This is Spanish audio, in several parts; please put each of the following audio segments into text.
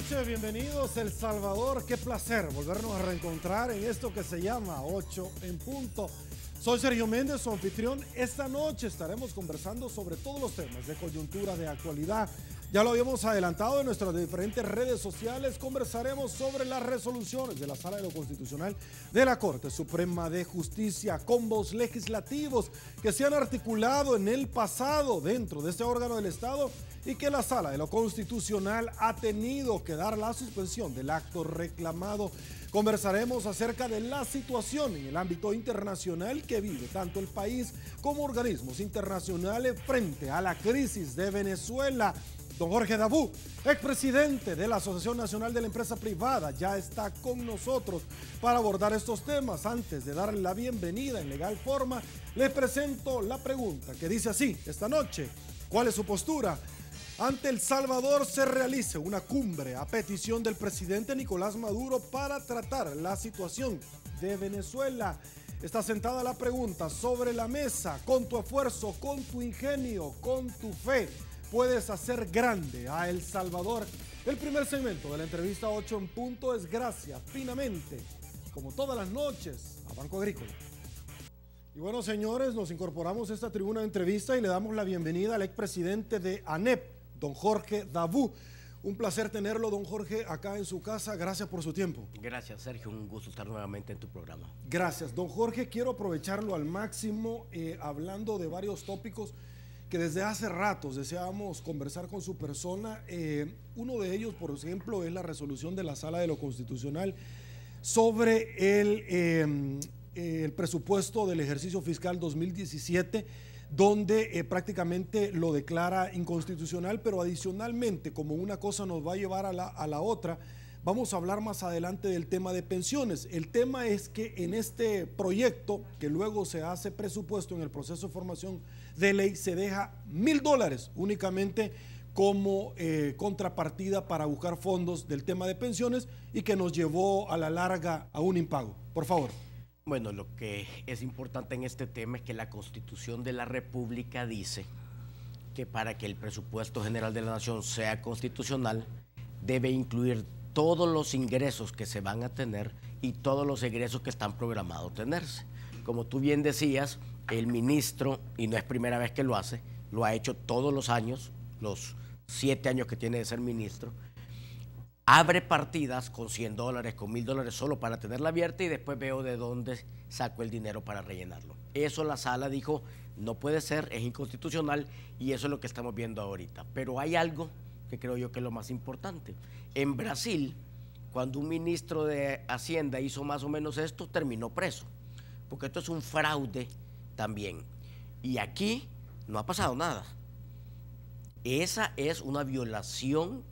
noches, bienvenidos El Salvador. Qué placer volvernos a reencontrar en esto que se llama 8 en punto. Soy Sergio Méndez, su anfitrión. Esta noche estaremos conversando sobre todos los temas de coyuntura, de actualidad. Ya lo habíamos adelantado en nuestras diferentes redes sociales. Conversaremos sobre las resoluciones de la Sala de lo Constitucional de la Corte Suprema de Justicia, combos legislativos que se han articulado en el pasado dentro de este órgano del Estado y que la Sala de lo Constitucional ha tenido que dar la suspensión del acto reclamado. Conversaremos acerca de la situación en el ámbito internacional que vive tanto el país como organismos internacionales frente a la crisis de Venezuela. Don Jorge Dabú, expresidente de la Asociación Nacional de la Empresa Privada, ya está con nosotros para abordar estos temas. Antes de darle la bienvenida en legal forma, les presento la pregunta que dice así esta noche: ¿cuál es su postura ante El Salvador se realice una cumbre a petición del presidente Nicolás Maduro para tratar la situación de Venezuela? Está sentada la pregunta sobre la mesa. Con tu esfuerzo, con tu ingenio, con tu fe, puedes hacer grande a El Salvador. El primer segmento de la entrevista 8 en punto es gracias finamente, como todas las noches, a Banco Agrícola. Y bueno, señores, nos incorporamos a esta tribuna de entrevista y le damos la bienvenida al expresidente de ANEP, don Jorge Dabú. Un placer tenerlo, don Jorge, acá en su casa. Gracias por su tiempo. Gracias, Sergio. Un gusto estar nuevamente en tu programa. Gracias. Don Jorge, quiero aprovecharlo al máximo hablando de varios tópicos que desde hace ratos deseábamos conversar con su persona. Uno de ellos, por ejemplo, es la resolución de la Sala de lo Constitucional sobre el presupuesto del ejercicio fiscal 2017, donde prácticamente lo declara inconstitucional, pero adicionalmente, como una cosa nos va a llevar a la otra, vamos a hablar más adelante del tema de pensiones. El tema es que en este proyecto, que luego se hace presupuesto en el proceso de formación de ley, se deja $1,000 únicamente como contrapartida para buscar fondos del tema de pensiones y que nos llevó a la larga a un impago. Por favor. Bueno, lo que es importante en este tema es que la Constitución de la República dice que para que el presupuesto general de la Nación sea constitucional, debe incluir todos los ingresos que se van a tener y todos los egresos que están programados tenerse. Como tú bien decías, el ministro, y no es primera vez que lo hace, lo ha hecho todos los años, los 7 años que tiene de ser ministro, abre partidas con $100, con $1,000 solo para tenerla abierta y después veo de dónde saco el dinero para rellenarlo. Eso la sala dijo, no puede ser, es inconstitucional y eso es lo que estamos viendo ahorita. Pero hay algo que creo yo que es lo más importante. En Brasil, cuando un ministro de Hacienda hizo más o menos esto, terminó preso, porque esto es un fraude también. Y aquí no ha pasado nada. Esa es una violación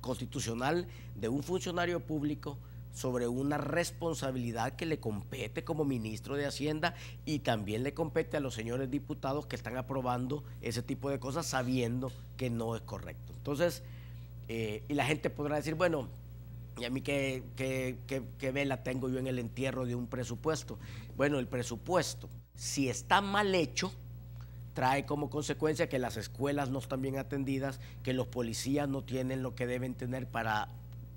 constitucional de un funcionario público sobre una responsabilidad que le compete como ministro de Hacienda y también le compete a los señores diputados que están aprobando ese tipo de cosas sabiendo que no es correcto. Entonces, y la gente podrá decir, bueno, ¿y a mí qué vela tengo yo en el entierro de un presupuesto? Bueno, el presupuesto, si está mal hecho, trae como consecuencia que las escuelas no están bien atendidas, que los policías no tienen lo que deben tener para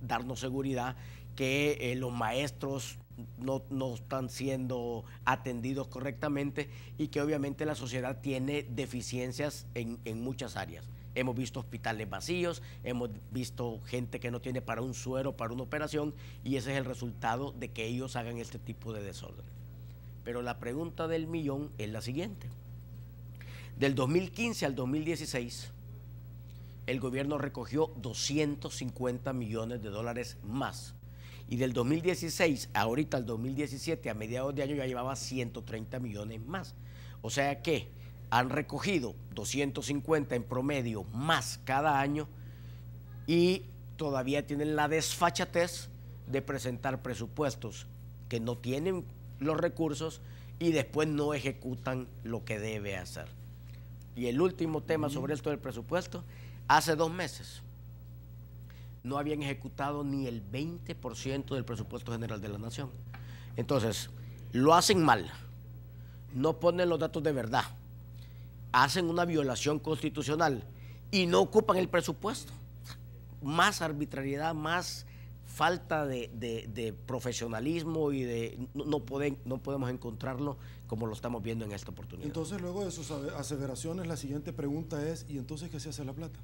darnos seguridad, que los maestros no están siendo atendidos correctamente y que obviamente la sociedad tiene deficiencias en muchas áreas. Hemos visto hospitales vacíos, hemos visto gente que no tiene para un suero, para una operación, y ese es el resultado de que ellos hagan este tipo de desorden. Pero la pregunta del millón es la siguiente. Del 2015 al 2016, el gobierno recogió $250 millones más. Y del 2016 ahorita al 2017, a mediados de año, ya llevaba 130 millones más. O sea que han recogido 250 en promedio más cada año y todavía tienen la desfachatez de presentar presupuestos que no tienen los recursos y después no ejecutan lo que debe hacer. Y el último tema sobre esto del presupuesto, hace 2 meses no habían ejecutado ni el 20% del presupuesto general de la Nación. Entonces, lo hacen mal, no ponen los datos de verdad, hacen una violación constitucional y no ocupan el presupuesto. más arbitrariedad, más falta de profesionalismo y no podemos encontrarlo como lo estamos viendo en esta oportunidad. Entonces, luego de sus aseveraciones, la siguiente pregunta es, ¿y entonces qué se hace la plata?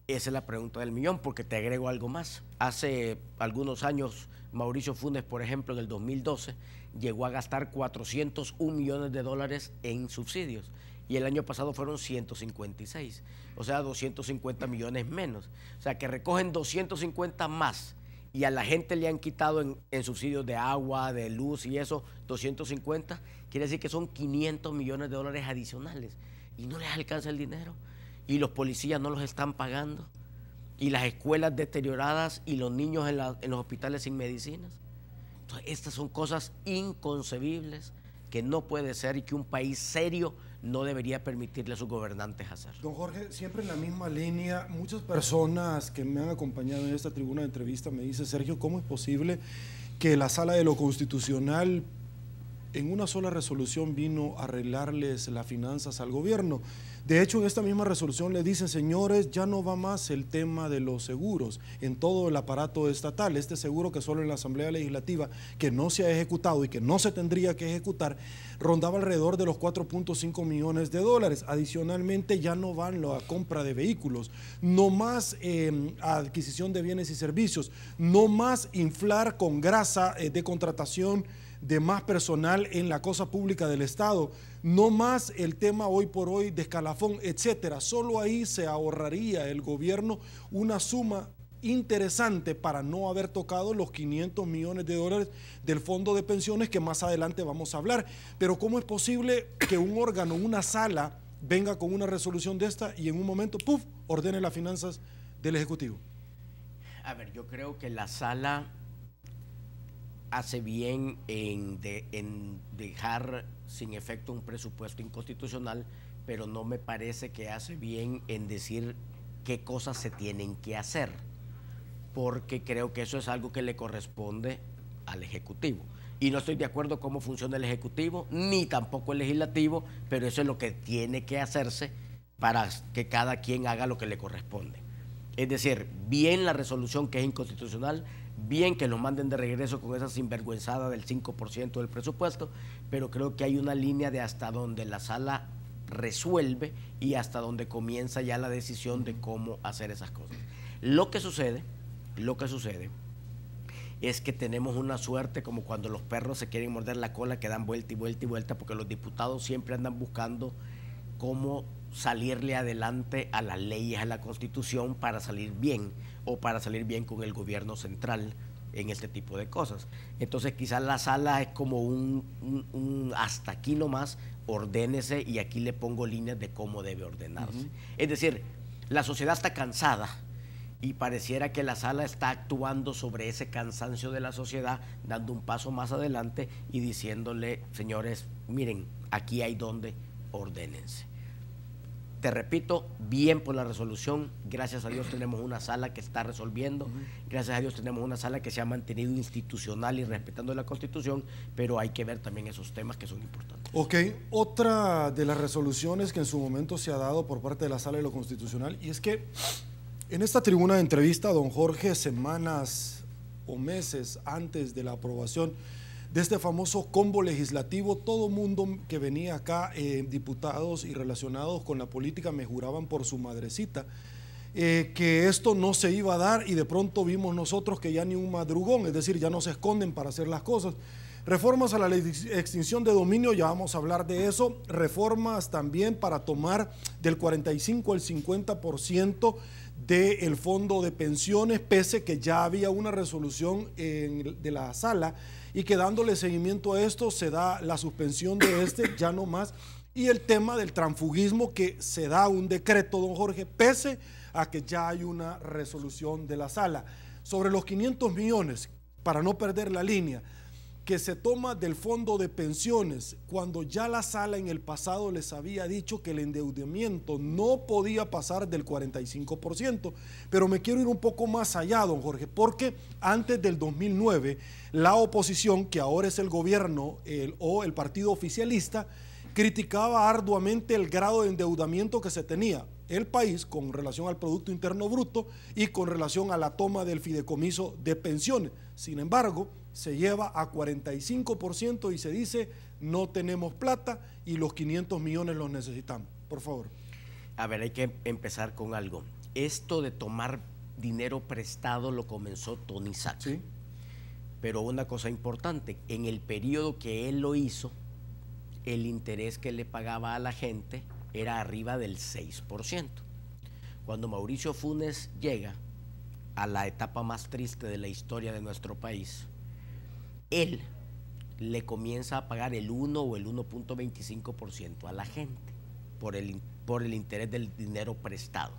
Esa es la pregunta del millón, porque te agrego algo más. Hace algunos años, Mauricio Funes, por ejemplo, en el 2012, llegó a gastar 401 millones de dólares en subsidios. Y el año pasado fueron 156, o sea, 250 millones menos. O sea, que recogen 250 más y a la gente le han quitado en subsidios de agua, de luz y eso, 250, quiere decir que son 500 millones de dólares adicionales y no les alcanza el dinero. Y los policías no los están pagando, y las escuelas deterioradas y los niños en los hospitales sin medicinas. Entonces, estas son cosas inconcebibles que no puede ser y que un país serio no debería permitirle a sus gobernantes hacer. Don Jorge, siempre en la misma línea, muchas personas que me han acompañado en esta tribuna de entrevista me dicen, Sergio, ¿cómo es posible que la Sala de lo Constitucional en una sola resolución vino a arreglarles las finanzas al gobierno? De hecho, en esta misma resolución le dicen, señores, ya no va más el tema de los seguros en todo el aparato estatal. Este seguro que solo en la Asamblea Legislativa, que no se ha ejecutado y que no se tendría que ejecutar, rondaba alrededor de los 4.5 millones de dólares. Adicionalmente, ya no van la compra de vehículos, no más adquisición de bienes y servicios, no más inflar con grasa de contratación de más personal en la cosa pública del Estado, no más el tema hoy por hoy de escalafón, etcétera. Solo ahí se ahorraría el gobierno una suma interesante para no haber tocado los 500 millones de dólares del fondo de pensiones que más adelante vamos a hablar. Pero ¿cómo es posible que un órgano, una sala, venga con una resolución de esta y en un momento, ¡puf!, ordene las finanzas del Ejecutivo? A ver, yo creo que la sala hace bien en dejar sin efecto un presupuesto inconstitucional, pero no me parece que hace bien en decir qué cosas se tienen que hacer, porque creo que eso es algo que le corresponde al Ejecutivo. Y no estoy de acuerdo cómo funciona el Ejecutivo, ni tampoco el Legislativo, pero eso es lo que tiene que hacerse para que cada quien haga lo que le corresponde. Es decir, bien la resolución que es inconstitucional, bien que lo manden de regreso con esa sinvergüenzada del 5% del presupuesto, pero creo que hay una línea de hasta donde la sala resuelve y hasta donde comienza ya la decisión de cómo hacer esas cosas. Lo que sucede es que tenemos una suerte como cuando los perros se quieren morder la cola, que dan vuelta y vuelta y vuelta, porque los diputados siempre andan buscando cómo salirle adelante a las leyes, a la Constitución, para salir bien o para salir bien con el gobierno central en este tipo de cosas. Entonces quizás la sala es como un hasta aquí nomás, ordénese y aquí le pongo líneas de cómo debe ordenarse. Es decir, la sociedad está cansada y pareciera que la sala está actuando sobre ese cansancio de la sociedad, dando un paso más adelante y diciéndole, señores, miren, aquí hay donde ordénense. Te repito, bien por la resolución, gracias a Dios tenemos una sala que está resolviendo, gracias a Dios tenemos una sala que se ha mantenido institucional y respetando la Constitución, pero hay que ver también esos temas que son importantes. Ok, otra de las resoluciones que en su momento se ha dado por parte de la Sala de lo Constitucional, y es que en esta tribuna de entrevista, don Jorge, semanas o meses antes de la aprobación de este famoso combo legislativo, todo mundo que venía acá, diputados y relacionados con la política, me juraban por su madrecita que esto no se iba a dar, y de pronto vimos nosotros que ya ni un madrugón, es decir, ya no se esconden para hacer las cosas. Reformas a la ley de extinción de dominio, ya vamos a hablar de eso. Reformas también para tomar del 45 al 50% del fondo de pensiones, pese que ya había una resolución de la sala, y que dándole seguimiento a esto se da la suspensión de ya no más. Y el tema del transfugismo, que se da un decreto, don Jorge, pese a que ya hay una resolución de la sala. Sobre los 500 millones, para no perder la línea, que se toma del fondo de pensiones, cuando ya la sala en el pasado les había dicho que el endeudamiento no podía pasar del 45%, pero me quiero ir un poco más allá, don Jorge, porque antes del 2009, la oposición, que ahora es el gobierno o el partido oficialista, criticaba arduamente el grado de endeudamiento que se tenía. el país con relación al Producto Interno Bruto y con relación a la toma del fideicomiso de pensiones. Sin embargo, se lleva a 45% y se dice no tenemos plata y los 500 millones los necesitamos. Por favor. A ver, hay que empezar con algo. Esto de tomar dinero prestado lo comenzó Tony Sack. Sí. Pero una cosa importante, en el periodo que él lo hizo, el interés que le pagaba a la gente era arriba del 6%. Cuando Mauricio Funes llega a la etapa más triste de la historia de nuestro país, él le comienza a pagar el 1 o el 1.25% a la gente por el interés del dinero prestado.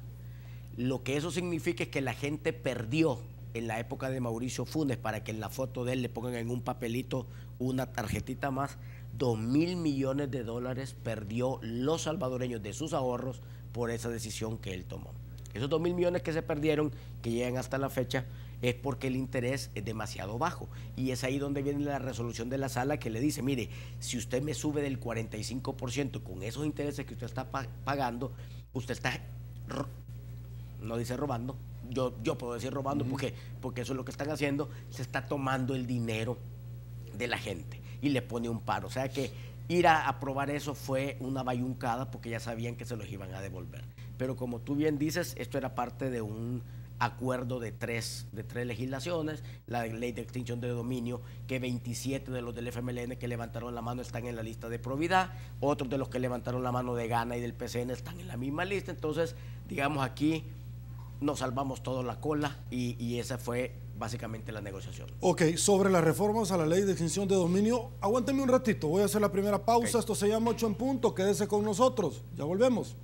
Lo que eso significa es que la gente perdió en la época de Mauricio Funes, para que en la foto de él le pongan en un papelito una tarjetita más, 2.000 millones de dólares perdió los salvadoreños de sus ahorros por esa decisión que él tomó. Esos 2.000 millones que se perdieron, que llegan hasta la fecha, es porque el interés es demasiado bajo. Y es ahí donde viene la resolución de la sala que le dice, mire, si usted me sube del 45% con esos intereses que usted está pagando, usted está, no dice robando, yo puedo decir robando porque eso es lo que están haciendo, se está tomando el dinero de la gente y le pone un paro. O sea que ir a aprobar eso fue una bayuncada porque ya sabían que se los iban a devolver. Pero como tú bien dices, esto era parte de un acuerdo de tres legislaciones, la ley de extinción de dominio, que 27 de los del FMLN que levantaron la mano están en la lista de probidad, otros de los que levantaron la mano de Gana y del PCN están en la misma lista. Entonces, digamos, aquí nos salvamos toda la cola y esa fue básicamente la negociación. Ok, sobre las reformas a la ley de extinción de dominio, aguánteme un ratito, voy a hacer la primera pausa. Okay. Esto se llama 8 en punto, quédese con nosotros, ya volvemos.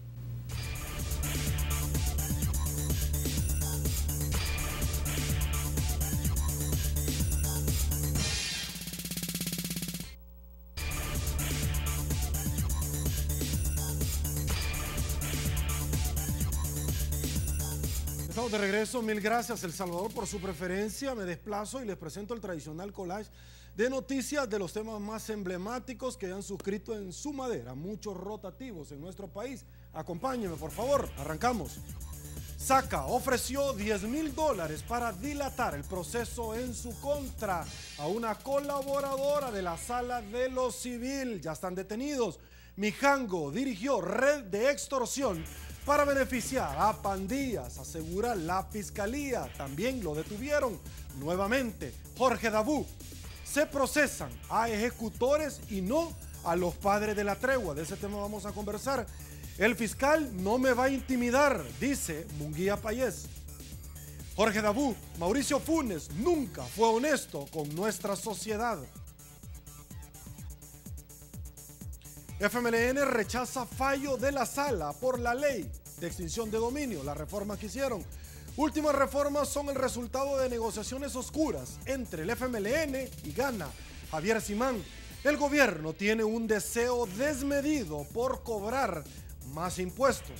Estamos de regreso, mil gracias El Salvador por su preferencia. Me desplazo y les presento el tradicional collage de noticias de los temas más emblemáticos que han suscrito en su madera, muchos rotativos en nuestro país. Acompáñenme, por favor, arrancamos. Saca ofreció $10,000 para dilatar el proceso en su contra a una colaboradora de la Sala de lo Civil. Ya están detenidos. Mijango dirigió red de extorsión para beneficiar a pandillas, asegura la fiscalía. También lo detuvieron nuevamente. Jorge Dabú. Se procesan a ejecutores y no a los padres de la tregua. De ese tema vamos a conversar. El fiscal no me va a intimidar, dice Munguía Payés. Jorge Dabú, Mauricio Funes nunca fue honesto con nuestra sociedad. FMLN rechaza fallo de la sala por la ley de extinción de dominio, las reformas que hicieron. Últimas reformas son el resultado de negociaciones oscuras entre el FMLN y Gana. Javier Simán, el gobierno tiene un deseo desmedido por cobrar más impuestos.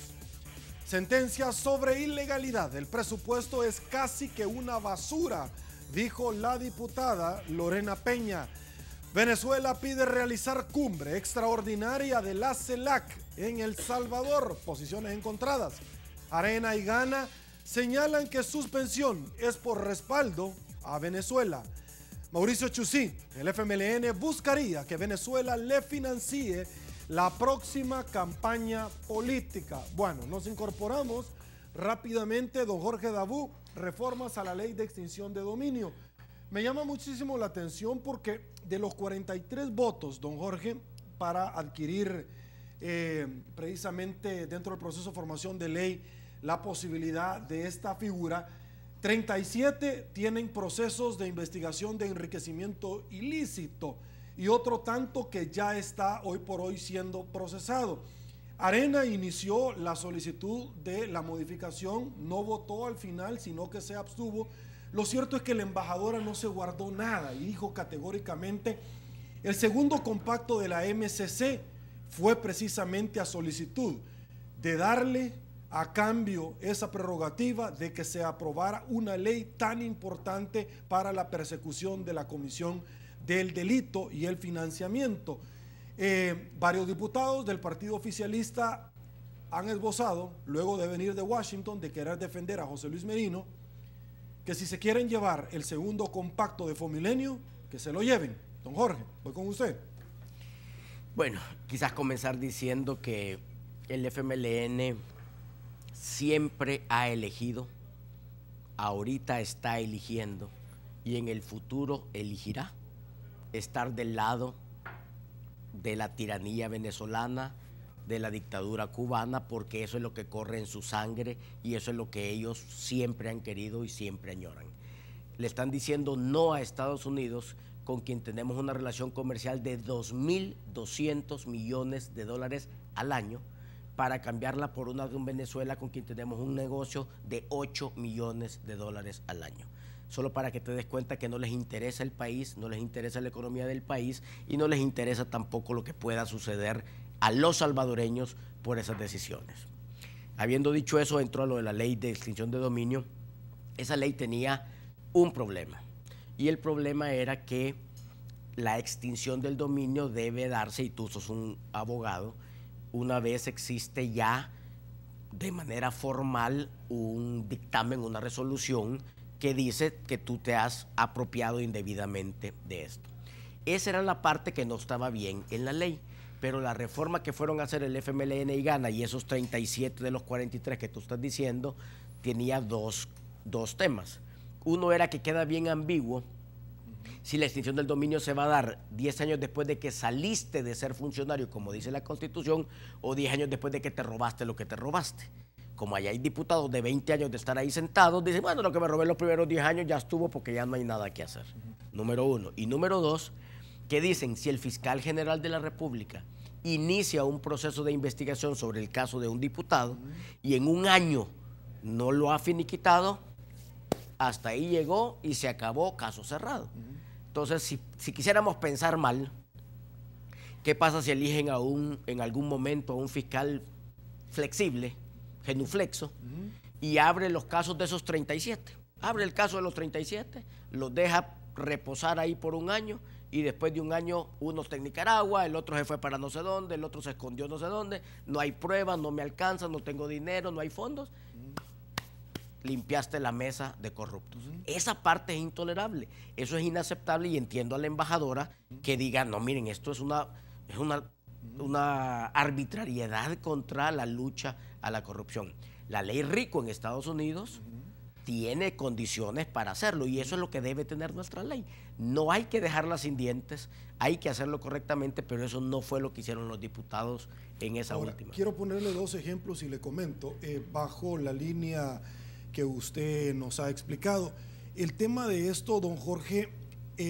Sentencia sobre ilegalidad del presupuesto es casi que una basura, dijo la diputada Lorena Peña. Venezuela pide realizar cumbre extraordinaria de la CELAC en El Salvador. Posiciones encontradas. Arena y Gana señalan que suspensión es por respaldo a Venezuela. Mauricio Chusí, el FMLN buscaría que Venezuela le financie la próxima campaña política. Bueno, nos incorporamos rápidamente, don Jorge Dabú, reformas a la ley de extinción de dominio. Me llama muchísimo la atención porque de los 43 votos, don Jorge, para adquirir precisamente dentro del proceso de formación de ley la posibilidad de esta figura, 37 tienen procesos de investigación de enriquecimiento ilícito y otro tanto que ya está hoy por hoy siendo procesado. Arena inició la solicitud de la modificación, no votó al final, sino que se abstuvo. Lo cierto es que la embajadora no se guardó nada y dijo categóricamente: el segundo compacto de la MCC fue precisamente a solicitud de darle a cambio esa prerrogativa de que se aprobara una ley tan importante para la persecución de la comisión del delito y el financiamiento. Varios diputados del partido oficialista han esbozado, luego de venir de Washington, de querer defender a José Luis Merino, que si se quieren llevar el segundo compacto de Fomilenio, que se lo lleven. Don Jorge, voy con usted. Bueno, quizás comenzar diciendo que el FMLN siempre ha elegido, ahorita está eligiendo y en el futuro elegirá estar del lado de la tiranía venezolana, de la dictadura cubana, porque eso es lo que corre en su sangre y eso es lo que ellos siempre han querido y siempre añoran. Le están diciendo no a Estados Unidos, con quien tenemos una relación comercial de 2.200 millones de dólares al año, para cambiarla por una de un Venezuela con quien tenemos un negocio de 8 millones de dólares al año. Solo para que te des cuenta que no les interesa el país, no les interesa la economía del país y no les interesa tampoco lo que pueda suceder a los salvadoreños por esas decisiones. Habiendo dicho eso, entró a lo de la ley de extinción de dominio. Esa ley tenía un problema y el problema era que la extinción del dominio debe darse, y tú sos un abogado, una vez existe ya de manera formal un dictamen, una resolución que dice que tú te has apropiado indebidamente de esto. Esa era la parte que no estaba bien en la ley, pero la reforma que fueron a hacer el FMLN y Gana y esos 37 de los 43 que tú estás diciendo, tenía dos temas. Uno era que queda bien ambiguo si la extinción del dominio se va a dar 10 años después de que saliste de ser funcionario, como dice la Constitución, o 10 años después de que te robaste lo que te robaste. Como allá hay diputados de 20 años de estar ahí sentados, dicen, bueno, lo que me robé los primeros 10 años ya estuvo porque ya no hay nada que hacer. Número uno. Y número dos, que dicen, si el fiscal general de la República inicia un proceso de investigación sobre el caso de un diputado y en un año no lo ha finiquitado, hasta ahí llegó y se acabó, caso cerrado. Entonces, si quisiéramos pensar mal, ¿qué pasa si eligen en algún momento a un fiscal flexible, genuflexo, y abre los casos de esos 37? Abre el caso de los 37, los deja reposar ahí por un año, y después de un año uno está en Nicaragua, el otro se fue para no sé dónde, el otro se escondió no sé dónde, no hay pruebas, no me alcanza, no tengo dinero, no hay fondos. Limpiaste la mesa de corruptos. Esa parte es intolerable, eso es inaceptable, y entiendo a la embajadora que diga, no, miren, esto es una arbitrariedad contra la lucha a la corrupción. La ley RICO en Estados Unidos tiene condiciones para hacerlo, y eso es lo que debe tener nuestra ley. No hay que dejarla sin dientes, hay que hacerlo correctamente, pero eso no fue lo que hicieron los diputados en esa última. Quiero ponerle dos ejemplos y le comento, bajo la línea que usted nos ha explicado. El tema de esto, don Jorge,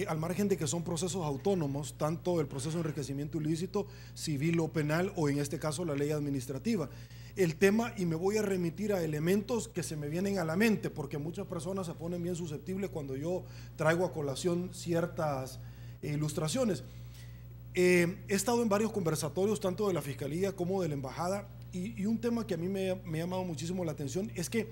al margen de que son procesos autónomos, tanto el proceso de enriquecimiento ilícito, civil o penal, o en este caso la ley administrativa. El tema, y me voy a remitir a elementos que se me vienen a la mente, porque muchas personas se ponen bien susceptibles cuando yo traigo a colación ciertas ilustraciones. He estado en varios conversatorios, tanto de la Fiscalía como de la Embajada, y un tema que a mí me ha llamado muchísimo la atención es que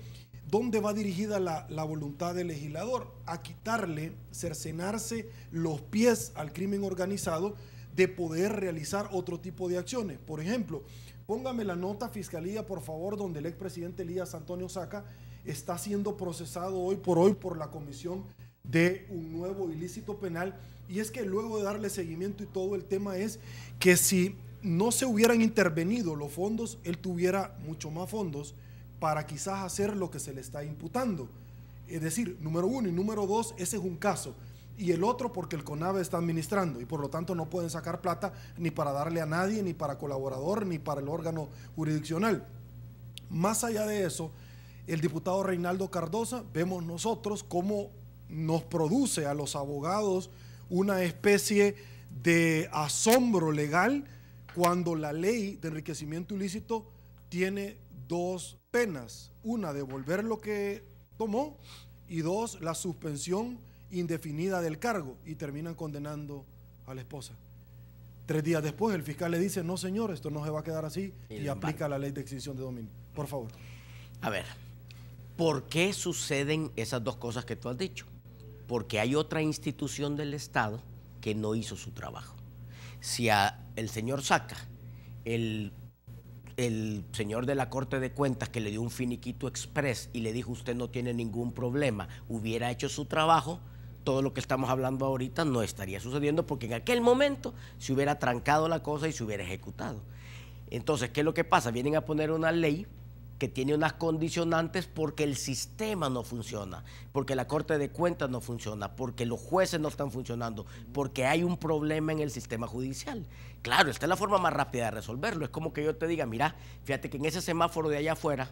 ¿dónde va dirigida la voluntad del legislador? A quitarle, cercenarse los pies al crimen organizado de poder realizar otro tipo de acciones. Por ejemplo, póngame la nota Fiscalía, por favor, donde el expresidente Elías Antonio Saca está siendo procesado hoy por la comisión de un nuevo ilícito penal. Y es que luego de darle seguimiento y todo, el tema es que si no se hubieran intervenido los fondos, él tuviera mucho más fondos para quizás hacer lo que se le está imputando. Es decir, número uno, y número dos, ese es un caso. Y el otro porque el CONAVE está administrando y por lo tanto no pueden sacar plata ni para darle a nadie, ni para colaborador, ni para el órgano jurisdiccional. Más allá de eso, el diputado Reinaldo Cardosa, vemos nosotros cómo nos produce a los abogados una especie de asombro legal cuando la ley de enriquecimiento ilícito tiene dos penas: una, devolver lo que tomó, y dos, la suspensión indefinida del cargo, y terminan condenando a la esposa. 3 días después el fiscal le dice, no señor, esto no se va a quedar así, y aplica la ley de extinción de dominio. Por favor. A ver, ¿por qué suceden esas dos cosas que tú has dicho? Porque hay otra institución del Estado que no hizo su trabajo. Si el señor Saca, el el señor de la Corte de Cuentas, que le dio un finiquito express y le dijo usted no tiene ningún problema, hubiera hecho su trabajo, todo lo que estamos hablando ahorita no estaría sucediendo, porque en aquel momento se hubiera trancado la cosa y se hubiera ejecutado. Entonces, ¿qué es lo que pasa? Vienen a poner una ley que tiene unas condicionantes porque el sistema no funciona, porque la Corte de Cuentas no funciona, porque los jueces no están funcionando, porque hay un problema en el sistema judicial. Claro, esta es la forma más rápida de resolverlo. Es como que yo te diga, mira, fíjate que en ese semáforo de allá afuera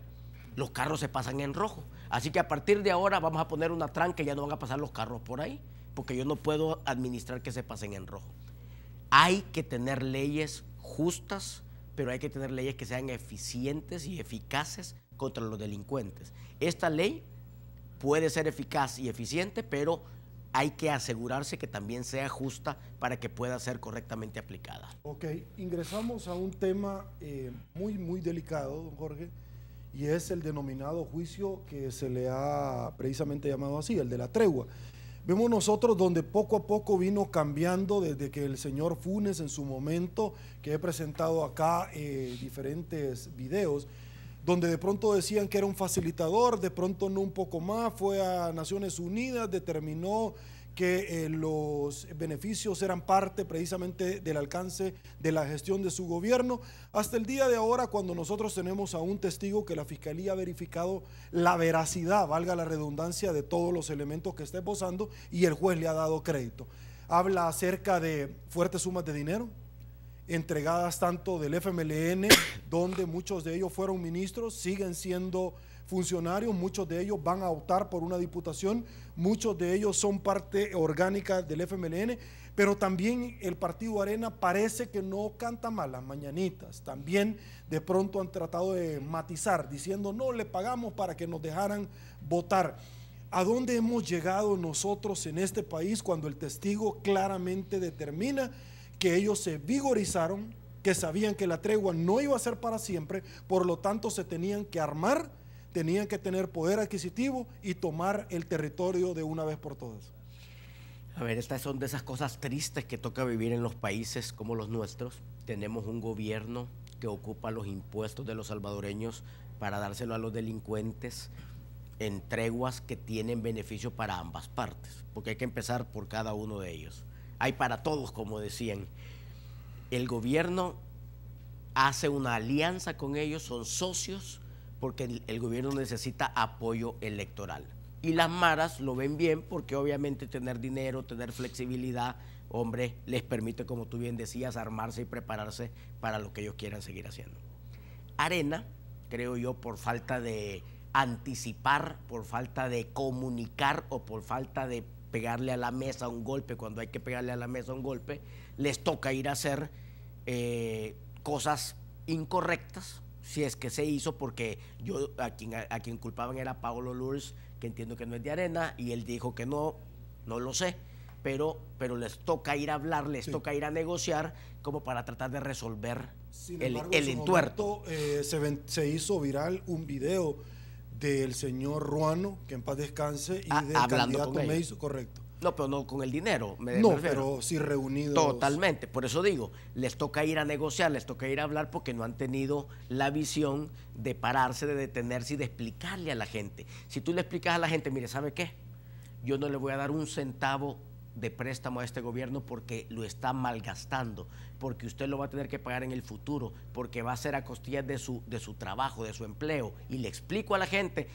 los carros se pasan en rojo. Así que a partir de ahora vamos a poner una tranca y ya no van a pasar los carros por ahí, porque yo no puedo administrar que se pasen en rojo. Hay que tener leyes justas, pero hay que tener leyes que sean eficientes y eficaces contra los delincuentes. Esta ley puede ser eficaz y eficiente, pero hay que asegurarse que también sea justa para que pueda ser correctamente aplicada. Ok, ingresamos a un tema muy delicado, don Jorge, y es el denominado juicio que se le ha precisamente llamado así, el de la tregua. Vemos nosotros donde poco a poco vino cambiando desde que el señor Funes en su momento, que he presentado acá diferentes videos, donde de pronto decían que era un facilitador, de pronto no un poco más, fue a Naciones Unidas, determinó que los beneficios eran parte precisamente del alcance de la gestión de su gobierno, hasta el día de ahora cuando nosotros tenemos a un testigo que la Fiscalía ha verificado la veracidad, valga la redundancia, de todos los elementos que está esbozando y el juez le ha dado crédito. Habla acerca de fuertes sumas de dinero, entregadas tanto del FMLN, donde muchos de ellos fueron ministros, siguen siendo funcionarios, muchos de ellos van a optar por una diputación, muchos de ellos son parte orgánica del FMLN, pero también el Partido Arena parece que no canta mal las mañanitas, también de pronto han tratado de matizar, diciendo no, le pagamos para que nos dejaran votar. ¿A dónde hemos llegado nosotros en este país cuando el testigo claramente determina que ellos se vigorizaron, que sabían que la tregua no iba a ser para siempre, por lo tanto se tenían que armar, tenían que tener poder adquisitivo y tomar el territorio de una vez por todas? A ver, estas son de esas cosas tristes que toca vivir en los países como los nuestros. Tenemos un gobierno que ocupa los impuestos de los salvadoreños para dárselo a los delincuentes en treguas que tienen beneficio para ambas partes, porque hay que empezar por cada uno de ellos. Hay para todos, como decían. El gobierno hace una alianza con ellos, son socios, porque el gobierno necesita apoyo electoral. Y las maras lo ven bien porque obviamente tener dinero, tener flexibilidad, hombre, les permite, como tú bien decías, armarse y prepararse para lo que ellos quieran seguir haciendo. Arena, creo yo, por falta de anticipar, por falta de comunicar o por falta de pegarle a la mesa un golpe cuando hay que pegarle a la mesa un golpe, les toca ir a hacer cosas incorrectas, si es que se hizo, porque yo a quien culpaban era Paulo Lurs, que entiendo que no es de Arena, y él dijo que no lo sé, pero les toca ir a hablar, les toca ir a negociar como para tratar de resolver el entuerto. Se hizo viral un video del señor Ruano, que en paz descanse, y del candidato Meiso, correcto. No, pero no con el dinero. Me pero sí reunidos. Totalmente, por eso digo, les toca ir a negociar, les toca ir a hablar porque no han tenido la visión de pararse, de detenerse y de explicarle a la gente. Si tú le explicas a la gente, mire, ¿sabe qué? Yo no le voy a dar un centavo de préstamo a este gobierno porque lo está malgastando, porque usted lo va a tener que pagar en el futuro, porque va a ser a costillas de su trabajo, de su empleo, y le explico a la gente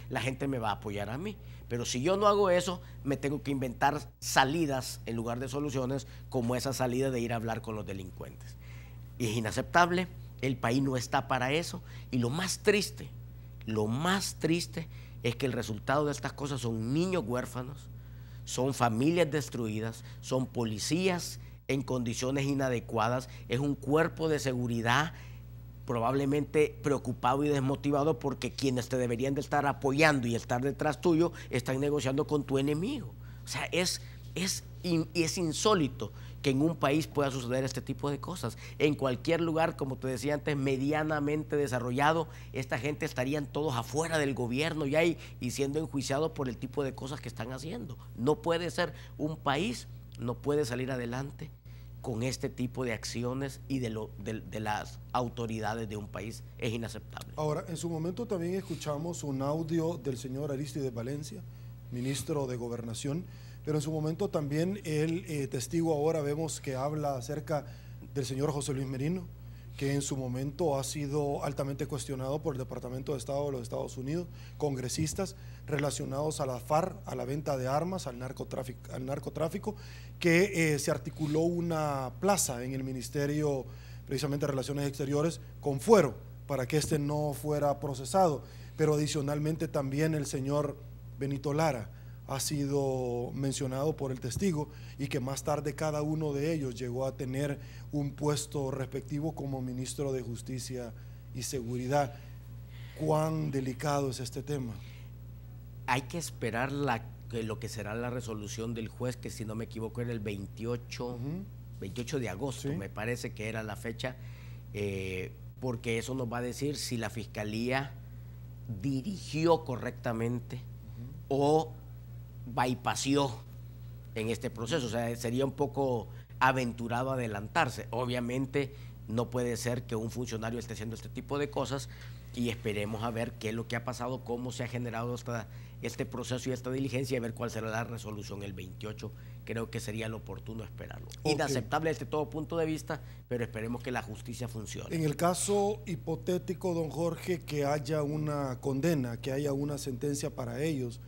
me va a apoyar a mí. Pero si yo no hago eso, me tengo que inventar salidas en lugar de soluciones, como esa salida de ir a hablar con los delincuentes. Y es inaceptable, el país no está para eso, y lo más triste es que el resultado de estas cosas son niños huérfanos, son familias destruidas, son policías en condiciones inadecuadas, es un cuerpo de seguridad probablemente preocupado y desmotivado porque quienes te deberían de estar apoyando y estar detrás tuyo están negociando con tu enemigo. O sea, es insólito que en un país pueda suceder este tipo de cosas. En cualquier lugar, como te decía antes, medianamente desarrollado, esta gente estarían todos afuera del gobierno ya y siendo enjuiciados por el tipo de cosas que están haciendo. No puede ser, un país no puede salir adelante con este tipo de acciones y de las autoridades de un país es inaceptable. Ahora, en su momento también escuchamos un audio del señor Aristides Valencia, ministro de Gobernación, pero en su momento también el testigo ahora vemos que habla acerca del señor José Luis Merino, que en su momento ha sido altamente cuestionado por el Departamento de Estado de los Estados Unidos, congresistas relacionados a la FARC, a la venta de armas, al narcotráfico, que se articuló una plaza en el Ministerio precisamente de Relaciones Exteriores con fuero para que este no fuera procesado. Pero adicionalmente también el señor Benito Lara ha sido mencionado por el testigo y que más tarde cada uno de ellos llegó a tener un puesto respectivo como ministro de Justicia y Seguridad. ¿Cuán delicado es este tema? Hay que esperar lo que será la resolución del juez, que si no me equivoco era el 28 de agosto, ¿sí? Me parece que era la fecha, porque eso nos va a decir si la Fiscalía dirigió correctamente o bypassó en este proceso. O sea, sería un poco aventurado adelantarse. Obviamente no puede ser que un funcionario esté haciendo este tipo de cosas, y esperemos a ver qué es lo que ha pasado, cómo se ha generado este proceso y esta diligencia, y a ver cuál será la resolución el 28. Creo que sería lo oportuno esperarlo. Okay. Inaceptable desde todo punto de vista, pero esperemos que la justicia funcione. En el caso hipotético, don Jorge, que haya una condena, que haya una sentencia para ellos,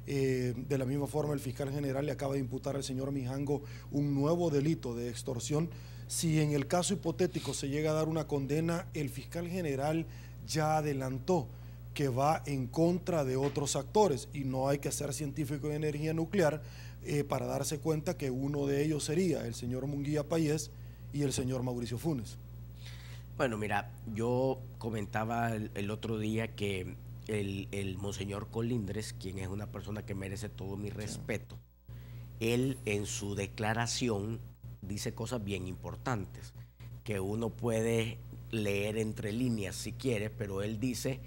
de la misma forma el fiscal general le acaba de imputar al señor Mijango un nuevo delito de extorsión. Si en el caso hipotético se llega a dar una condena, el fiscal general ya adelantó que va en contra de otros actores, y no hay que ser científico de energía nuclear para darse cuenta que uno de ellos sería el señor Munguía Payés y el señor Mauricio Funes. Bueno, mira, yo comentaba el otro día que el monseñor Colindres, quien es una persona que merece todo mi respeto, él en su declaración dice cosas bien importantes que uno puede leer entre líneas si quiere, pero él dice: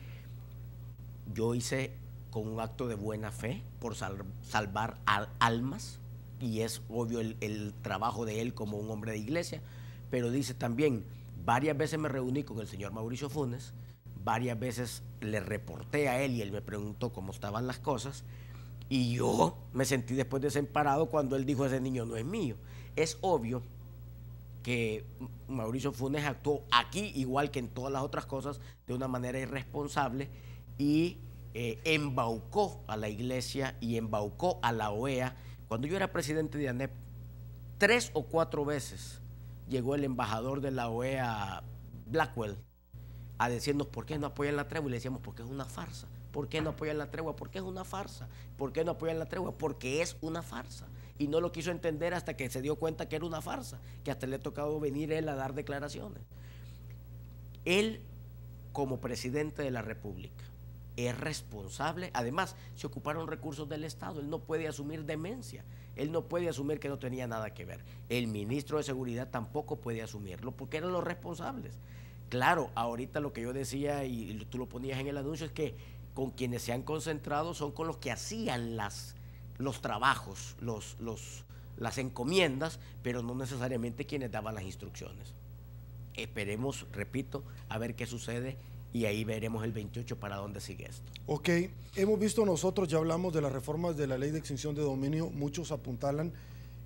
yo hice con un acto de buena fe por salvar almas, y es obvio el trabajo de él como un hombre de iglesia, pero dice también: varias veces me reuní con el señor Mauricio Funes, varias veces le reporté a él y él me preguntó cómo estaban las cosas, y yo me sentí después desamparado cuando él dijo: ese niño no es mío. Es obvio que Mauricio Funes actuó aquí, igual que en todas las otras cosas, de una manera irresponsable, y embaucó a la iglesia y embaucó a la OEA. Cuando yo era presidente de ANEP, 3 o 4 veces llegó el embajador de la OEA, Blackwell, a decirnos por qué no apoyan la tregua, y le decíamos: porque es una farsa. ¿Por qué no apoyan la tregua? Porque es una farsa. ¿Por qué no apoyan la tregua? Porque es una farsa. Y no lo quiso entender hasta que se dio cuenta que era una farsa, que hasta le ha tocado venir él a dar declaraciones. Él, como presidente de la República, es responsable. Además, se ocuparon recursos del Estado. Él no puede asumir demencia. Él no puede asumir que no tenía nada que ver. El ministro de Seguridad tampoco puede asumirlo, porque eran los responsables. Claro, ahorita lo que yo decía, y tú lo ponías en el anuncio, es que con quienes se han concentrado son con los que hacían los trabajos, las encomiendas, pero no necesariamente quienes daban las instrucciones. Esperemos, repito, a ver qué sucede, y ahí veremos el 28 para dónde sigue esto. Ok, hemos visto nosotros, ya hablamos de las reformas de la ley de extinción de dominio, muchos apuntalan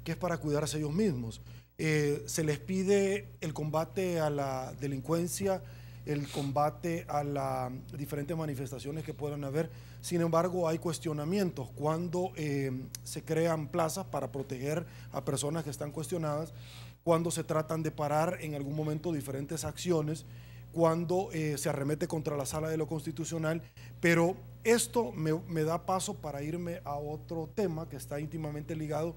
que es para cuidarse ellos mismos. Se les pide el combate a la delincuencia, el combate a las diferentes manifestaciones que puedan haber. Sin embargo, hay cuestionamientos cuando se crean plazas para proteger a personas que están cuestionadas, cuando se tratan de parar en algún momento diferentes acciones, cuando se arremete contra la Sala de lo Constitucional. Pero esto me da paso para irme a otro tema que está íntimamente ligado,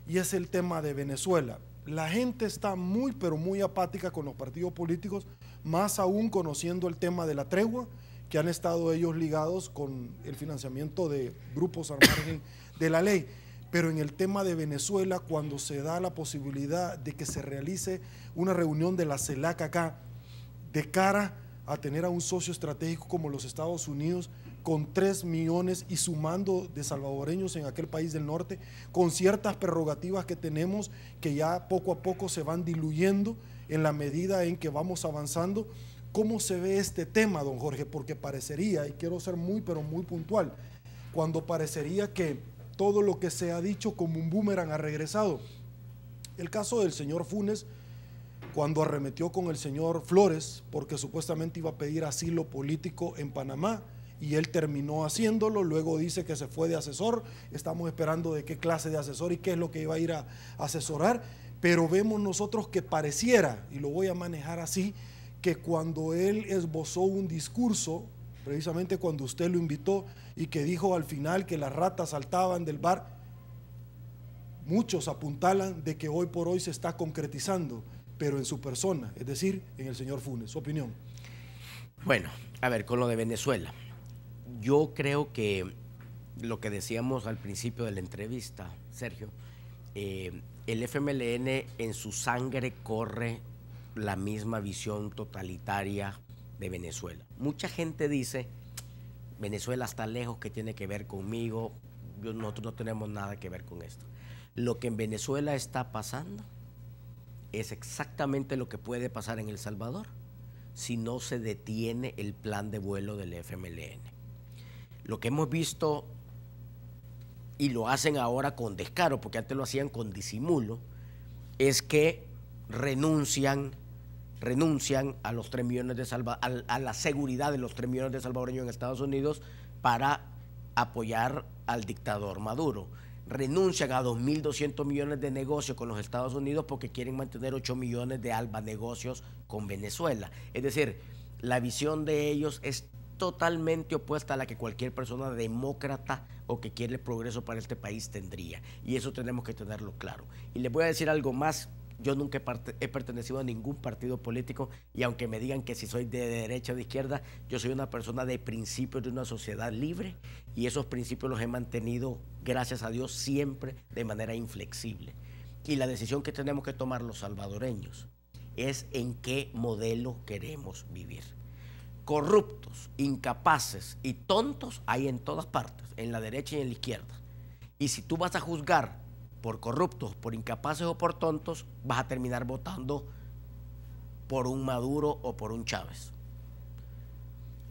y es el tema de Venezuela. La gente está muy, pero muy apática con los partidos políticos, más aún conociendo el tema de la tregua, que han estado ellos ligados con el financiamiento de grupos al margen de la ley. Pero en el tema de Venezuela, cuando se da la posibilidad de que se realice una reunión de la CELAC acá, de cara a tener a un socio estratégico como los Estados Unidos, con 3 millones y sumando de salvadoreños en aquel país del norte, con ciertas prerrogativas que tenemos que ya poco a poco se van diluyendo en la medida en que vamos avanzando. ¿Cómo se ve este tema, don Jorge? Porque parecería, y quiero ser muy pero muy puntual, cuando parecería que todo lo que se ha dicho como un boomerang ha regresado. El caso del señor Funes, cuando arremetió con el señor Flores, porque supuestamente iba a pedir asilo político en Panamá, y él terminó haciéndolo, luego dice que se fue de asesor, estamos esperando de qué clase de asesor y qué es lo que iba a ir a asesorar, pero vemos nosotros que pareciera, y lo voy a manejar así, que cuando él esbozó un discurso, precisamente cuando usted lo invitó y que dijo al final que las ratas saltaban del bar, muchos apuntalan de que hoy por hoy se está concretizando, pero en su persona, es decir, en el señor Funes. ¿Su opinión? Bueno, a ver, con lo de Venezuela, yo creo que lo que decíamos al principio de la entrevista, Sergio, el FMLN en su sangre corre la misma visión totalitaria de Venezuela. Mucha gente dice, Venezuela está lejos, ¿qué tiene que ver conmigo? Nosotros no tenemos nada que ver con esto. Lo que en Venezuela está pasando es exactamente lo que puede pasar en El Salvador si no se detiene el plan de vuelo del FMLN. Lo que hemos visto, y lo hacen ahora con descaro, porque antes lo hacían con disimulo, es que renuncian a los 3 millones de a la seguridad de los 3 millones de salvadoreños en Estados Unidos para apoyar al dictador Maduro. Renuncian a 2.200 millones de negocios con los Estados Unidos porque quieren mantener 8 millones de alba negocios con Venezuela. Es decir, la visión de ellos es totalmente opuesta a la que cualquier persona demócrata o que quiere el progreso para este país tendría. Y eso tenemos que tenerlo claro. Y les voy a decir algo más. Yo nunca he pertenecido a ningún partido político y aunque me digan que si soy de derecha o de izquierda, yo soy una persona de principios de una sociedad libre y esos principios los he mantenido, gracias a Dios, siempre de manera inflexible. Y la decisión que tenemos que tomar los salvadoreños es en qué modelo queremos vivir. Corruptos, incapaces y tontos hay en todas partes, en la derecha y en la izquierda. Y si tú vas a juzgar por corruptos, por incapaces o por tontos, vas a terminar votando por un Maduro o por un Chávez.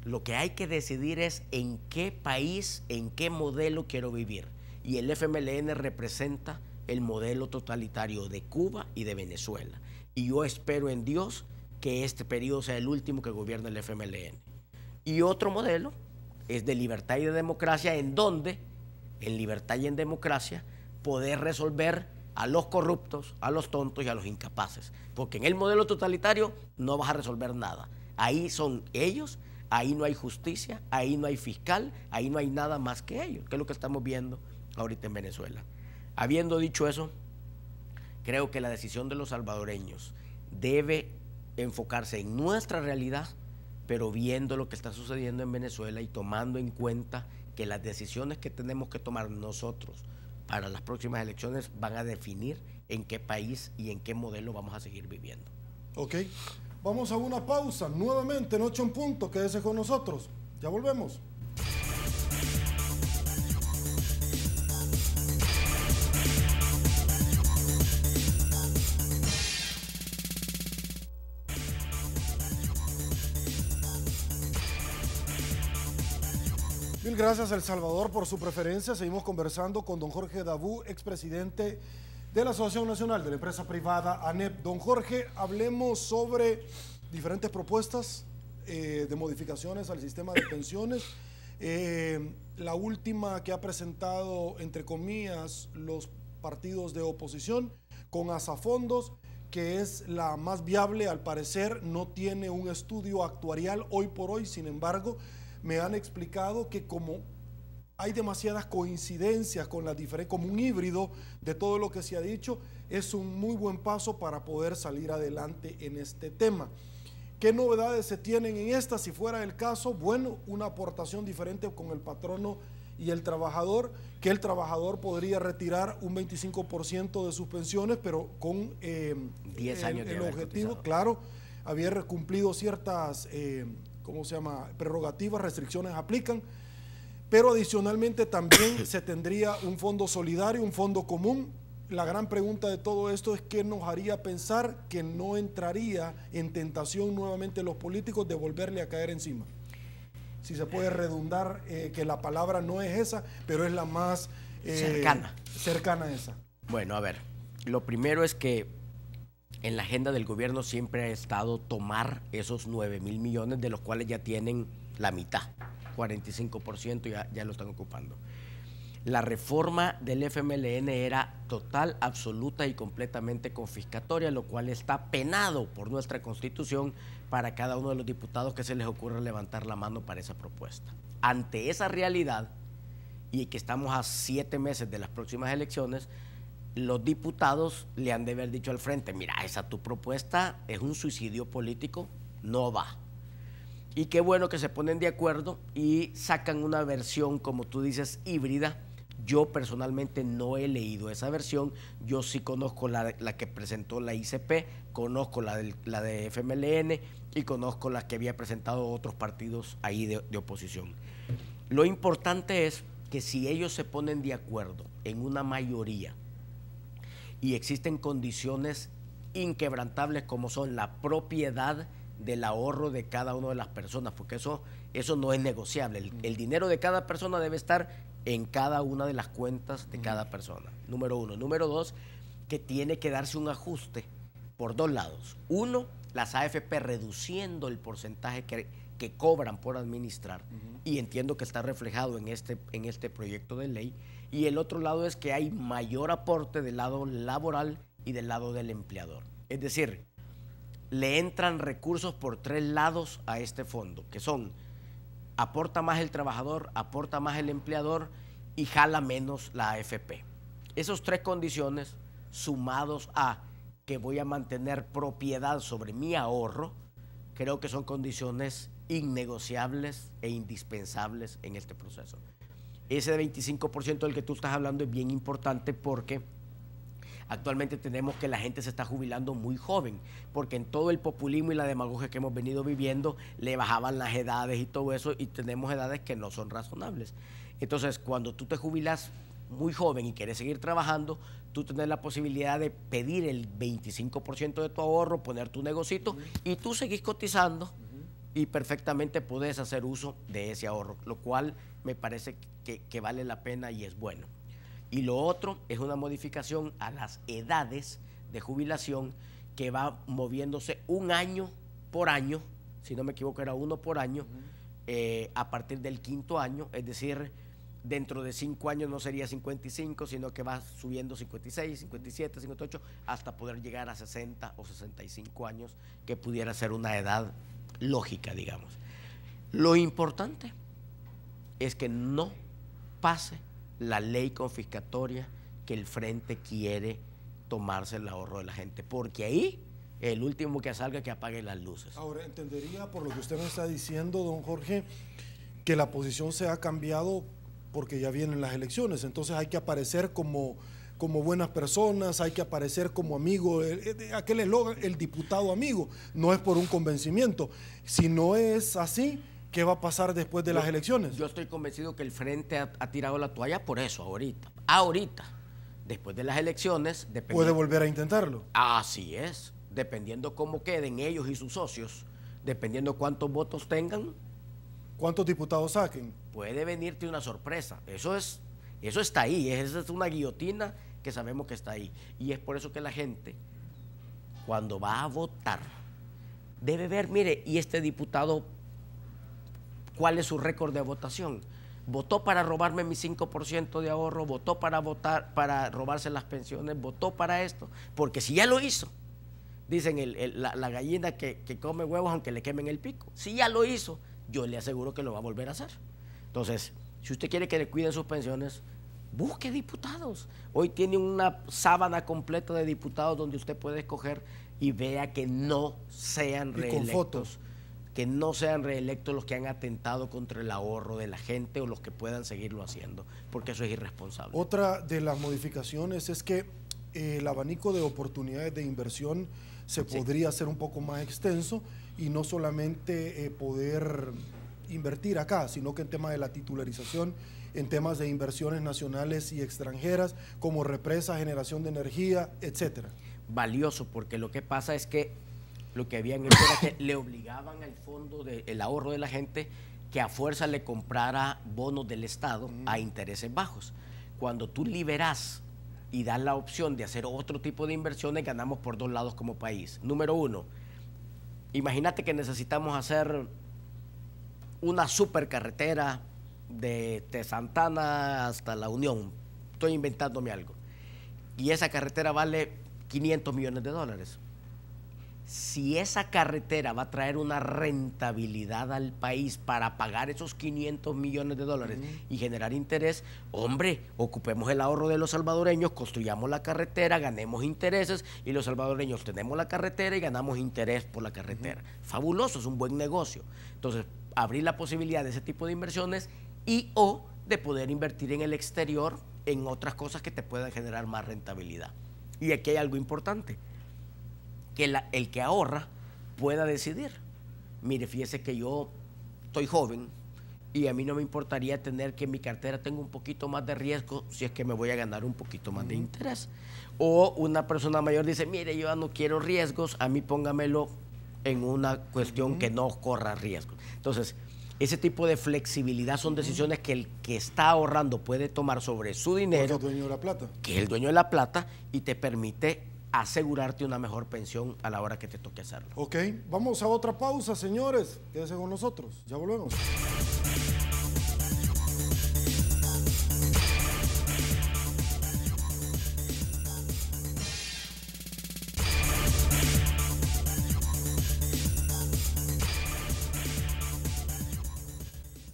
Lo que hay que decidir es en qué país, en qué modelo quiero vivir. Y el FMLN representa el modelo totalitario de Cuba y de Venezuela. Y yo espero en Dios que este periodo sea el último que gobierne el FMLN. Y otro modelo es de libertad y de democracia, en donde, en libertad y en democracia, poder resolver a los corruptos, a los tontos y a los incapaces. Porque en el modelo totalitario no vas a resolver nada. Ahí son ellos, ahí no hay justicia, ahí no hay fiscal, ahí no hay nada más que ellos, que es lo que estamos viendo ahorita en Venezuela. Habiendo dicho eso, creo que la decisión de los salvadoreños debe enfocarse en nuestra realidad, pero viendo lo que está sucediendo en Venezuela y tomando en cuenta que las decisiones que tenemos que tomar nosotros para las próximas elecciones van a definir en qué país y en qué modelo vamos a seguir viviendo. Ok, vamos a una pausa, nuevamente en 8 en punto, quédese con nosotros, ya volvemos. Mil gracias, El Salvador, por su preferencia. Seguimos conversando con don Jorge Dabú, expresidente de la Asociación Nacional de la Empresa Privada, ANEP. Don Jorge, hablemos sobre diferentes propuestas de modificaciones al sistema de pensiones. La última que ha presentado, entre comillas, los partidos de oposición con Asafondos, que es la más viable, al parecer no tiene un estudio actuarial hoy por hoy. Sin embargo, me han explicado que como hay demasiadas coincidencias con las diferentes, como un híbrido de todo lo que se ha dicho, es un muy buen paso para poder salir adelante en este tema. ¿Qué novedades se tienen en esta? Si fuera el caso, bueno, una aportación diferente con el patrono y el trabajador, que el trabajador podría retirar un 25% de sus pensiones, pero con 10 años el objetivo, claro, había cumplido ciertas... ¿cómo se llama? Prerrogativas, restricciones aplican. pero adicionalmente también se tendría un fondo solidario, un fondo común. La gran pregunta de todo esto es qué nos haría pensar que no entraría en tentación nuevamente los políticos de volverle a caer encima. Si se puede redundar, que la palabra no es esa, pero es la más cercana a esa. Bueno, a ver, lo primero es que en la agenda del gobierno siempre ha estado tomar esos 9.000 millones, de los cuales ya tienen la mitad, 45% ya lo están ocupando. La reforma del FMLN era total, absoluta y completamente confiscatoria, lo cual está penado por nuestra Constitución para cada uno de los diputados que se les ocurra levantar la mano para esa propuesta. Ante esa realidad, y que estamos a 7 meses de las próximas elecciones, los diputados le han de haber dicho al frente, mira, esa tu propuesta es un suicidio político, no va. Y qué bueno que se ponen de acuerdo y sacan una versión, como tú dices, híbrida. Yo personalmente no he leído esa versión, yo sí conozco la que presentó la ICP, conozco la de FMLN y conozco la que había presentado otros partidos ahí de oposición. Lo importante es que si ellos se ponen de acuerdo en una mayoría y existen condiciones inquebrantables como son la propiedad del ahorro de cada una de las personas, porque eso no es negociable. El dinero de cada persona debe estar en cada una de las cuentas de cada persona, número uno. Número dos, que tiene que darse un ajuste por dos lados. Uno, las AFP reduciendo el porcentaje que cobran por administrar, y entiendo que está reflejado en este proyecto de ley. Y el otro lado es que hay mayor aporte del lado laboral y del lado del empleador. Es decir, le entran recursos por 3 lados a este fondo, que son: aporta más el trabajador, aporta más el empleador y jala menos la AFP. Esas 3 condiciones, sumados a que voy a mantener propiedad sobre mi ahorro, creo que son condiciones innegociables e indispensables en este proceso. Ese 25% del que tú estás hablando es bien importante porque actualmente tenemos que la gente se está jubilando muy joven, porque en todo el populismo y la demagogia que hemos venido viviendo le bajaban las edades y todo eso, y tenemos edades que no son razonables. Entonces, cuando tú te jubilas muy joven y quieres seguir trabajando, tú tienes la posibilidad de pedir el 25% de tu ahorro, poner tu negocito y tú seguís cotizando y perfectamente puedes hacer uso de ese ahorro, lo cual me parece que vale la pena y es bueno. Y lo otro es una modificación a las edades de jubilación que va moviéndose 1 año por año, si no me equivoco era 1 por año, a partir del 5º año, es decir, dentro de 5 años no sería 55, sino que va subiendo 56, 57, 58, hasta poder llegar a 60 o 65 años, que pudiera ser una edad lógica, digamos. Lo importante es que no pase la ley confiscatoria que el frente quiere tomarse el ahorro de la gente, porque ahí el último que salga que apague las luces. Ahora, entendería por lo que usted me está diciendo, don Jorge, que la posición se ha cambiado porque ya vienen las elecciones, entonces hay que aparecer como buenas personas, hay que aparecer como amigo, aquel eslogan, el diputado amigo, no es por un convencimiento. Si no es así, ¿qué va a pasar después de las elecciones? Yo estoy convencido que el frente ha tirado la toalla por eso, ahorita, después de las elecciones. ¿Puede volver a intentarlo? Así es, dependiendo cómo queden ellos y sus socios, dependiendo cuántos votos tengan. ¿Cuántos diputados saquen? Puede venirte una sorpresa, eso está ahí, esa es una guillotina que sabemos que está ahí. Y es por eso que la gente, cuando va a votar, debe ver, mire, y este diputado, ¿cuál es su récord de votación? ¿Votó para robarme mi 5% de ahorro? ¿Votó para robarse las pensiones? ¿Votó para esto? Porque si ya lo hizo, dicen la gallina que come huevos aunque le quemen el pico, si ya lo hizo, yo le aseguro que lo va a volver a hacer. Entonces, si usted quiere que le cuiden sus pensiones, busque diputados. Hoy tiene una sábana completa de diputados donde usted puede escoger y vea que no sean reelectos. Con fotos. Que no sean reelectos los que han atentado contra el ahorro de la gente o los que puedan seguirlo haciendo, porque eso es irresponsable. Otra de las modificaciones es que el abanico de oportunidades de inversión podría ser un poco más extenso y no solamente poder invertir acá, sino que en temas de la titularización, en temas de inversiones nacionales y extranjeras, como represas, generación de energía, etcétera. Valioso, porque lo que pasa es que lo que habían hecho era que le obligaban al fondo del ahorro de la gente que a fuerza le comprara bonos del Estado a intereses bajos. Cuando tú liberas y das la opción de hacer otro tipo de inversiones, ganamos por dos lados como país. Número uno, imagínate que necesitamos hacer una supercarretera de Santana hasta La Unión. Estoy inventándome algo. Y esa carretera vale 500 millones de dólares. Si esa carretera va a traer una rentabilidad al país para pagar esos 500 millones de dólares y generar interés, hombre, ocupemos el ahorro de los salvadoreños, construyamos la carretera, ganemos intereses y los salvadoreños tenemos la carretera y ganamos interés por la carretera. Fabuloso, es un buen negocio. Entonces, abrir la posibilidad de ese tipo de inversiones y o de poder invertir en el exterior en otras cosas que te puedan generar más rentabilidad. Y aquí hay algo importante, que el que ahorra pueda decidir. Mire, fíjese que yo estoy joven y a mí no me importaría tener que en mi cartera tenga un poquito más de riesgo si es que me voy a ganar un poquito más de interés. O una persona mayor dice, mire, yo no quiero riesgos, a mí póngamelo en una cuestión que no corra riesgo. Entonces, ese tipo de flexibilidad son decisiones que el que está ahorrando puede tomar sobre su dinero, Porque es el dueño de la plata. que es el dueño de la plata, y te permite asegurarte una mejor pensión a la hora que te toque hacerlo. Ok, vamos a otra pausa, señores. Quédense con nosotros, ya volvemos.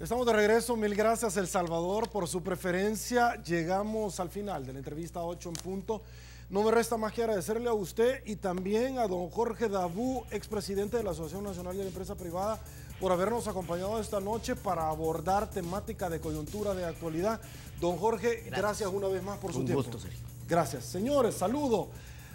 Estamos de regreso, mil gracias El Salvador por su preferencia. Llegamos al final de la entrevista 8 en punto. No me resta más que agradecerle a usted y también a don Jorge Dabú, expresidente de la Asociación Nacional de la Empresa Privada, por habernos acompañado esta noche para abordar temática de coyuntura de actualidad. Don Jorge, gracias una vez más por su tiempo. Un gusto, Sergio. Gracias. Señores, saludo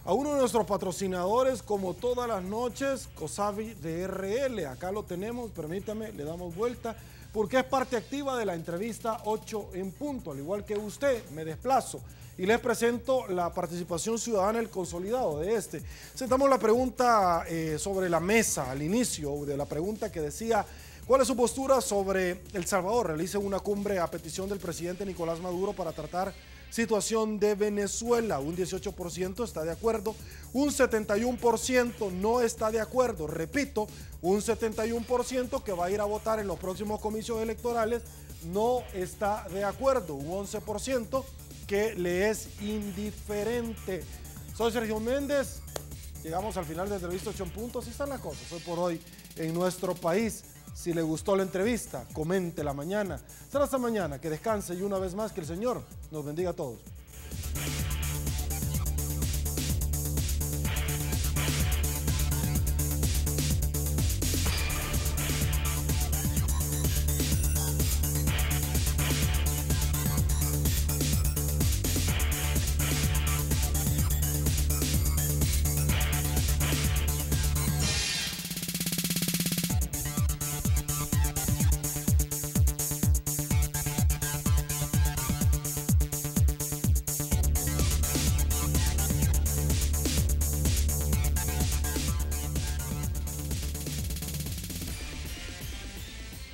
a uno de nuestros patrocinadores, como todas las noches, COSAVI DRL. Acá lo tenemos, permítame, le damos vuelta, porque es parte activa de la entrevista 8 en punto. Al igual que usted, me desplazo y les presento la participación ciudadana, el consolidado de este. Sentamos la pregunta sobre la mesa al inicio de la pregunta que decía, ¿cuál es su postura sobre El Salvador? Realice una cumbre a petición del presidente Nicolás Maduro para tratar situación de Venezuela. Un 18% está de acuerdo, un 71% no está de acuerdo. Repito, un 71% que va a ir a votar en los próximos comicios electorales no está de acuerdo. Un 11% que le es indiferente. Soy Sergio Méndez. Llegamos al final de la entrevista 8 en punto. Así están las cosas hoy por hoy en nuestro país. Si le gustó la entrevista, coméntela mañana. Será hasta mañana. Que descanse y una vez más que el Señor nos bendiga a todos.